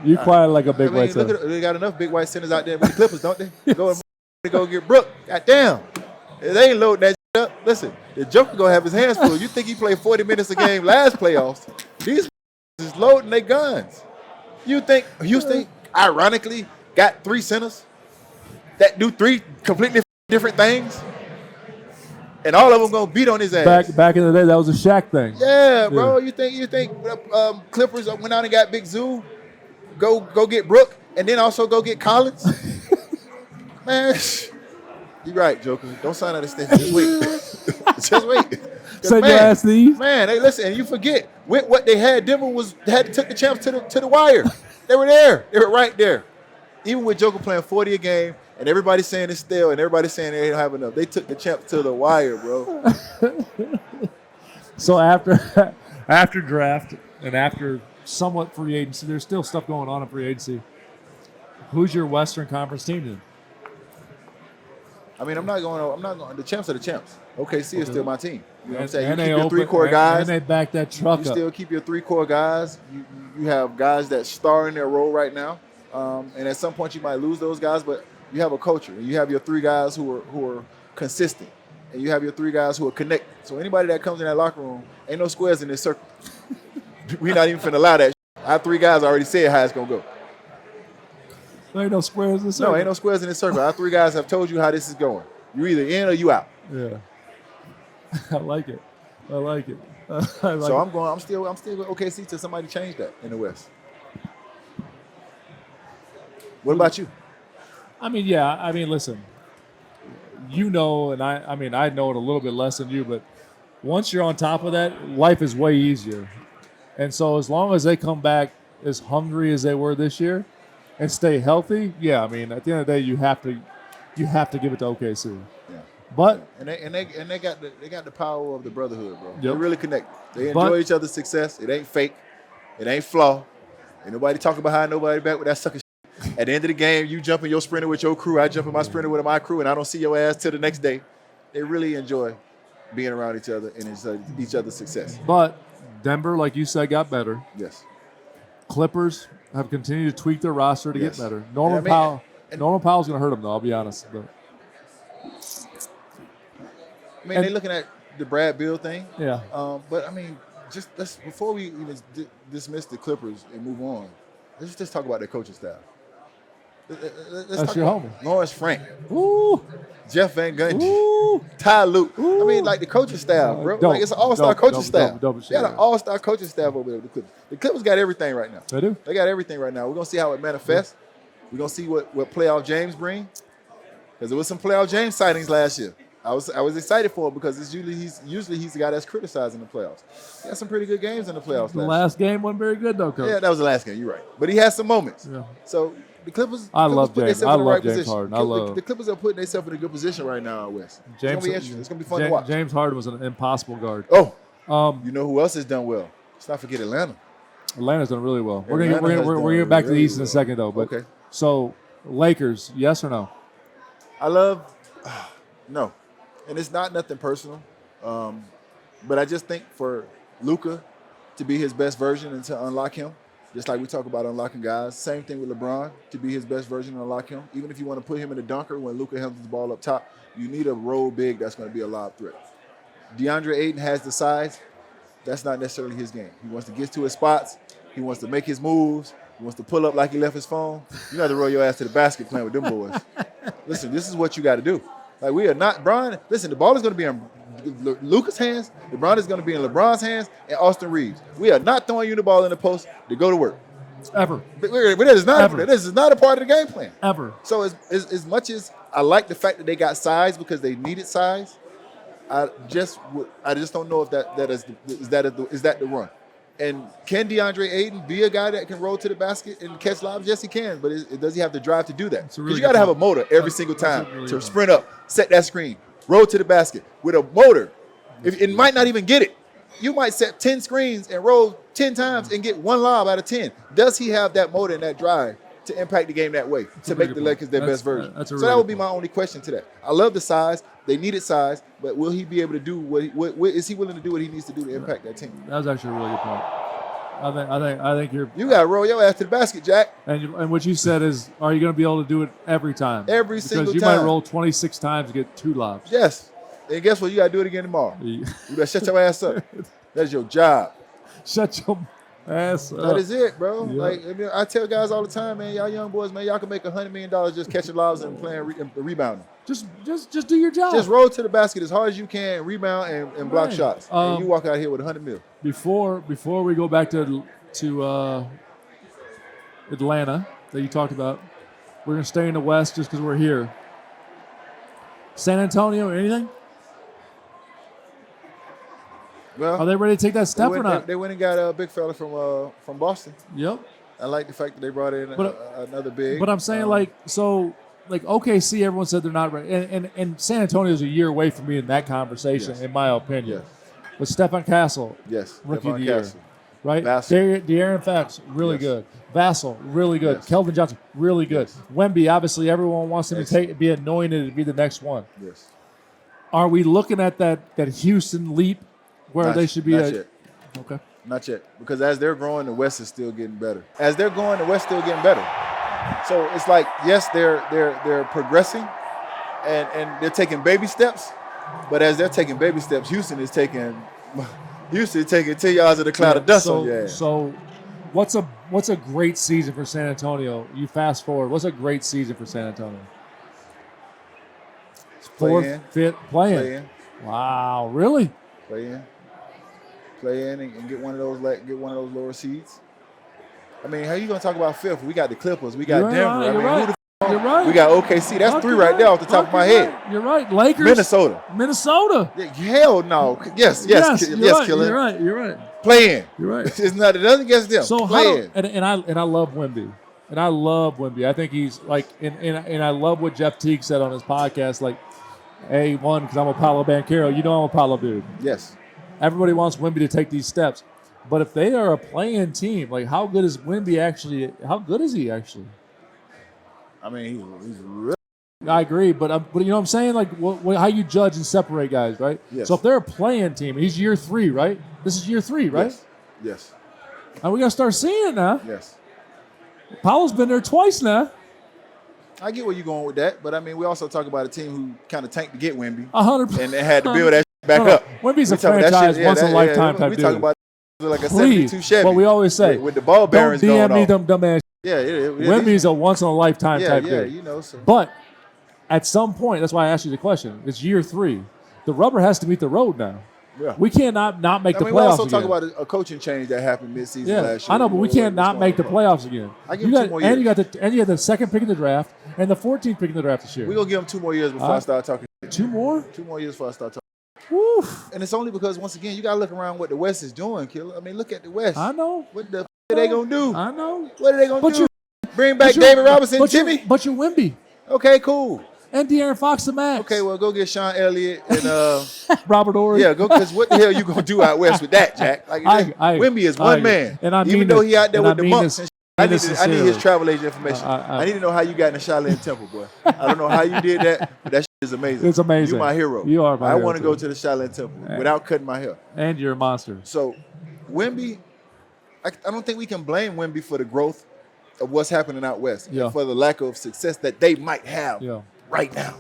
You quiet like a big white center. They got enough big white centers out there with the Clippers, don't they? Go get Brook. Goddamn. They ain't loading that shit up. Listen, the Joker gonna have his hands full. You think he played 40 minutes a game last playoffs? These is loading their guns. You think Houston, ironically, got 3 centers that do 3 completely different things? And all of them gonna beat on his ass. Back in the day, that was a Shaq thing. Yeah, bro. You think Clippers went out and got Big Zoo? Go get Brook, and then also go get Collins? Man, you're right, Joker. Don't sign out of extension. Just wait. Just wait. Send your ass these. Man, hey, listen, and you forget with what they had. Denver took the champs to the wire. They were there. They were right there. Even with Joker playing 40 a game, and everybody saying it's stale, and everybody saying they don't have enough, they took the champs to the wire, bro. So after draft and after somewhat free agency, there's still stuff going on in free agency. Who's your Western Conference team then? I mean, I'm not going. The champs are the champs. OKC is still my team. You know what I'm saying? You And keep your 3 core guys. And they back that truck up. You still keep your 3 core guys. You have guys that star in their role right now. And at some point you might lose those guys, but you have a culture. And you have your 3 guys who are consistent. And you have your 3 guys who are connected. So anybody that comes in that locker room, ain't no squares in this circle. We're not even finna allow that. Our 3 guys already said how it's going to go. There ain't no squares in this circle. No, ain't no squares in this circle. Our 3 guys have told you how this is going. You're either in or you out. Yeah. I like it. I'm still with OKC till somebody change that in the West. What about you? I mean, listen. You know, and I know it a little bit less than you, but once you're on top of that, life is way easier. And so as long as they come back as hungry as they were this year and stay healthy, yeah, I mean, at the end of the day, you have to give it to OKC. Yeah. But they got the power of the brotherhood, bro. Yep. They really connect. They enjoy each other's success. It ain't fake. It ain't flaw. Ain't nobody talking behind nobody back with that sucker shit. At the end of the game, you jump in your sprinter with your crew. I jump in my sprinter with my crew, and I don't see your ass till the next day. They really enjoy being around each other and each other's success. But Denver, like you said, got better. Yes. Clippers have continued to tweak their roster to get better. Norman Powell's going to hurt them, though, I'll be honest. But they're looking at the Brad Beal thing. Yeah. But, I mean, before we even dismiss the Clippers and move on, let's just talk about their coaching staff. That's your homie. Lawrence Frank. Ooh. Jeff Van Gundy. Ooh. Ty Lue. Ooh. I mean, like the coaching staff, bro. Like it's an all-star coaching staff. Double They got an all-star coaching staff over there with the Clippers. The Clippers got everything right now. They do. They got everything right now. We're going to see how it manifests. We're going to see what playoff James bring. Because there was some playoff James sightings last year. I was excited for him because usually he's the guy that's criticized in the playoffs. He had some pretty good games in the playoffs. The last game wasn't very good, though, Coach. Yeah, that was the last game. You're right. But he had some moments. Yeah. So the Clippers. I love James. I love James position. Harden. The Clippers are putting themselves in a good position right now out west. It's going to be interesting. It's going to be fun to watch. James Harden was an impossible guard. Oh, you know who else has done well? Let's not forget Atlanta. Atlanta's done really well. We're gonna get back to the East in a second, though. But okay. So Lakers, yes or no? I love no, and it's not nothing personal, but I just think for Luka to be his best version and to unlock him, just like we talk about unlocking guys. Same thing with LeBron, to be his best version and unlock him. Even if you want to put him in a dunker when Luka handles the ball up top, you need a roll big that's going to be a lob threat. Deandre Ayton has the size. That's not necessarily his game. He wants to get to his spots. He wants to make his moves. He wants to pull up like he left his phone. You got to roll your ass to the basket playing with them boys. Listen, this is what you got to do. Like, we are not, Brian, listen, the ball is going to be in Luka's hands, LeBron is going to be in LeBron's hands, and Austin Reeves. We are not throwing you the ball in the post to go to work. Ever. But this is not a part of the game plan. Ever. So as much as I like the fact that they got size because they needed size, I just don't know if is that the run. And can DeAndre Ayton be a guy that can roll to the basket and catch lobs? Yes, he can. But does he have the drive to do that? Because you got to have a motor every single time to sprint up, set that screen, roll to the basket. With a motor, if it might not even get it. You might set 10 screens and roll 10 times and get one lob out of 10. Does he have that motor and that drive to impact the game that way, to make the Lakers their best version? So that would be my only question to that. I love the size. They needed size, but will he be able to do what is he willing to do what he needs to do to impact that team? That was actually a really good point. I think you're. You got to roll your ass to the basket, Jack. And what you said is, are you going to be able to do it every time? Every single time. Because you might roll 26 times to get 2 lobs. Yes. And guess what? You got to do it again tomorrow. You better shut your ass up. That's your job. Shut your ass up. That is it, bro. Yep. Like, I mean, I tell guys all the time, man, y'all young boys, man, y'all can make $100 million just catching lobs and playing and rebounding. Just do your job. Just roll to the basket as hard as you can, rebound and block Right. shots. And you walk out here with $100 million. Before we go back to Atlanta that you talked about, we're going to stay in the West just because we're here. San Antonio, anything? Well, are they ready to take that step or not? They went and got a big fella from Boston. Yep. I like the fact that they brought in another big. But I'm saying like OKC, everyone said they're not ready, and San Antonio is a year away from me in that conversation, yes. in my opinion. Yes. But Stephen Castle, yes, rookie of the year, right? Vassell. De'Aaron Fox, really good. Vassell, really good. Yes. Kelvin Johnson, really good. Yes. Wemby, obviously, everyone wants him to be anointed to be the next one. Yes. Are we looking at that Houston leap where they should be? Not yet. Okay. Not yet, because as they're growing, the West is still getting better. As they're growing, the West is still getting better. So it's like, yes, they're progressing, and they're taking baby steps. But as they're taking baby steps, Houston is taking 10 yards of the cloud of dust on your ass. So, what's a great season for San Antonio? You fast forward. What's a great season for San Antonio? Fourth, fifth, playing. Wow, really? Play in and get one of those lower seeds. I mean, how you gonna talk about fifth? We got the Clippers, we got Denver. You're right. We got OKC. That's 3 right there off the top of my head. You're right. Lakers. Minnesota. Yeah, hell no. Yes, Killer. You're right. Play in. You're right. It's not. It doesn't against them. So play in. And I love Wemby. And I love Wemby. I think he's like, and I love what Jeff Teague said on his podcast. Like, hey, one, because I'm a Paolo Banchero. You know I'm a Paolo dude. Yes. Everybody wants Wemby to take these steps. But if they are a playing team, like how good is Wemby actually? How good is he actually? I mean, he's really. I agree, but you know what I'm saying? Like how you judge and separate guys, right? Yes. So if they're a playing team, he's year 3, right? This is year 3, right? Yes. And we got to start seeing it now. Yes. Paolo's been there twice now. I get where you're going with that, but I mean, we also talk about a team who kind of tanked to get Wemby. 100%. And they had to build that back up. Wemby's a franchise, once-in-a-lifetime type dude. We talk about like a 72 Chevy. What we always say. With the ball bearings going on. Don't DM me them dumbass. Yeah. Wemby's a once-in-a-lifetime type dude. Yeah, you know. So. But at some point, that's why I asked you the question. It's year 3. The rubber has to meet the road now. Yeah. We cannot not make the playoffs again. We also talk about a coaching change that happened mid-season last year. I know, but we can't not make the playoffs again. I give them 2 more years. And you got the second pick in the draft and the 14th pick in the draft this year. We're going to give them 2 more years before I start talking. 2 more? 2 more years before I start talking. Woof. And it's only because, once again, you got to look around what the West is doing, Killer. I mean, look at the West. I know. What the are they going to do? I know. What are they going to do? Bring back David Robinson, Jimmy? But you're Wemby. Okay, cool. And De'Aaron Fox the max. Okay, well, go get Sean Elliott and Robert Ory. Yeah, go, because what the hell you gonna do out west with that, Jack? Like, Wemby is one man, and I mean even though he out there with the monks. I need his travel agent information. I need to know how you got in the Shaolin Temple, boy. I don't know how you did that, but that shit is amazing. It's amazing. You're my hero. You are my hero. I want to go to the Shaolin Temple without cutting my hair. And you're a monster. So, Wemby, I don't think we can blame Wemby for the growth of what's happening out west, and for the lack of success that they might have right now.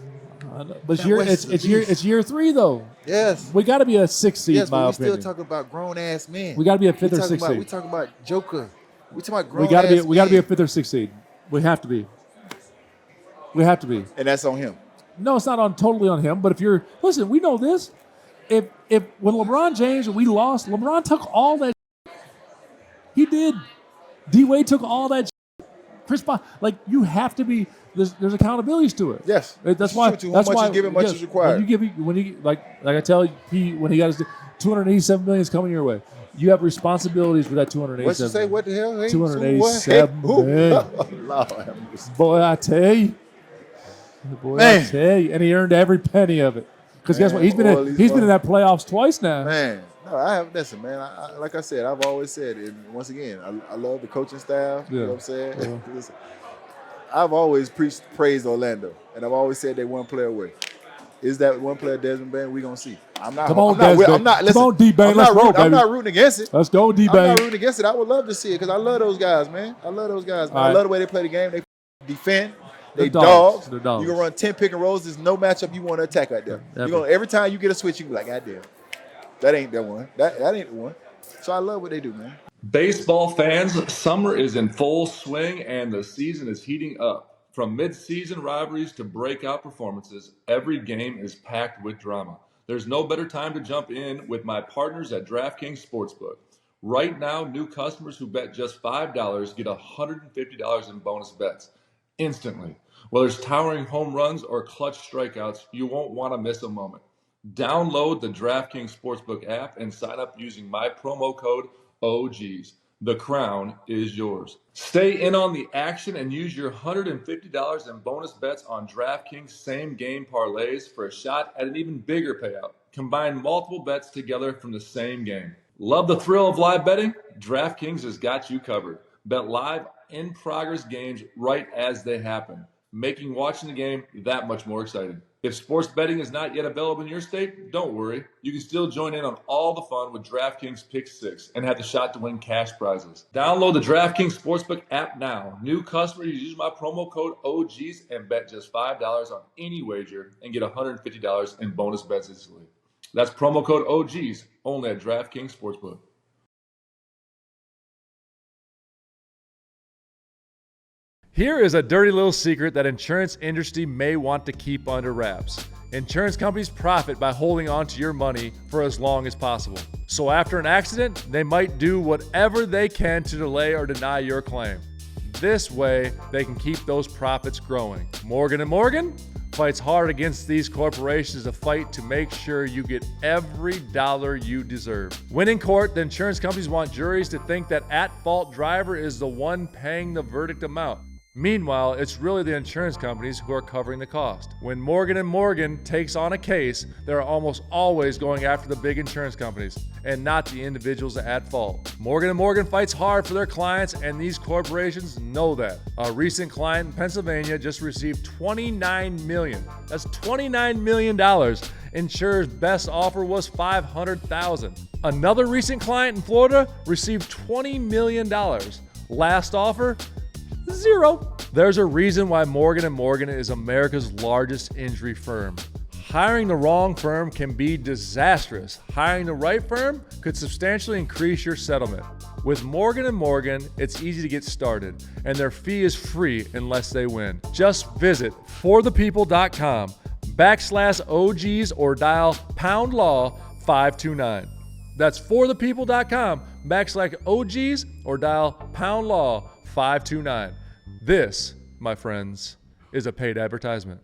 But it's year 3 though. Yes, we got to be a 6th seed. Yes, in my but we opinion. still talking about grown ass men. We got to be a 5th or 6th seed. We talking about Joker. We talking about grown. We got to be a 5th or 6th seed. We have to be. We have to be. And that's on him. No, it's not totally on him. But if you're we know this. If when LeBron James we lost, LeBron took all that. He did. D Wade took all that. Chris Paul, like you have to be. There's accountabilities to it. Yes, that's why. That's why you give him, much is required. When you like I tell you, when he got his $287 million is coming your way, you have responsibilities for that $287. What you say? What the hell? Hey, $287 million. Boy, I tell you. I tell you, and he earned every penny of it. Because guess what? He's been in that playoffs twice now. Man. No, I have. Listen, man. Like I said, I've always said, and once again, I love the coaching staff. You know what I'm saying? Yeah. Listen, I've always praised Orlando, and I've always said they one player away. is that one player Desmond Bain we gonna see? I'm not. Come on, I'm not, Desmond. I'm not. Listen, Come on, D-Bain. I'm Let's not roll, rooting, I'm baby. not rooting against it. Let's go, I'm D-Bain. not rooting against it. I would love to see it because I love those guys, man. I love those guys, man. All I right. love the way they play the game. They defend. They They're dogs. They're dogs. You can run 10 pick and rolls. There's no matchup you want to attack right there. Ever. You're gonna every time you get a switch, you be like, God damn, that ain't that one. That ain't the one. So I love what they do, man. Baseball fans, summer is in full swing and the season is heating up. From mid-season rivalries to breakout performances, every game is packed with drama. There's no better time to jump in with my partners at DraftKings Sportsbook. Right now, new customers who bet just $5 get $150 in bonus bets instantly. Whether it's towering home runs or clutch strikeouts, you won't want to miss a moment. Download the DraftKings Sportsbook app and sign up using my promo code OGs. The crown is yours. Stay in on the action and use your $150 in bonus bets on DraftKings same game parlays for a shot at an even bigger payout. Combine multiple bets together from the same game. Love the thrill of live betting? DraftKings has got you covered. Bet live in progress games right as they happen, making watching the game that much more exciting. If sports betting is not yet available in your state, don't worry. You can still join in on all the fun with DraftKings Pick 6 and have the shot to win cash prizes. Download the DraftKings Sportsbook app now. New customers use my promo code OGs and bet just $5 on any wager and get $150 in bonus bets instantly. That's promo code OGs only at DraftKings Sportsbook. Here is a dirty little secret that insurance industry may want to keep under wraps. Insurance companies profit by holding on to your money for as long as possible. So after an accident, they might do whatever they can to delay or deny your claim. This way, they can keep those profits growing. Morgan & Morgan fights hard against these corporations to fight to make sure you get every dollar you deserve. When in court, the insurance companies want juries to think that at-fault driver is the one paying the verdict amount. Meanwhile, it's really the insurance companies who are covering the cost. When Morgan & Morgan takes on a case, they're almost always going after the big insurance companies and not the individuals at fault. Morgan & Morgan fights hard for their clients, and these corporations know that. A recent client in Pennsylvania just received $29 million. That's $29 million. Insurer's best offer was $500,000. Another recent client in Florida received $20 million. Last offer, zero. There's a reason why Morgan & Morgan is America's largest injury firm. Hiring the wrong firm can be disastrous. Hiring the right firm could substantially increase your settlement. With Morgan & Morgan, it's easy to get started, and their fee is free unless they win. Just visit forthepeople.com/OGs or dial #law 529. That's forthepeople.com/OGs or dial #law 529. This, my friends, is a paid advertisement.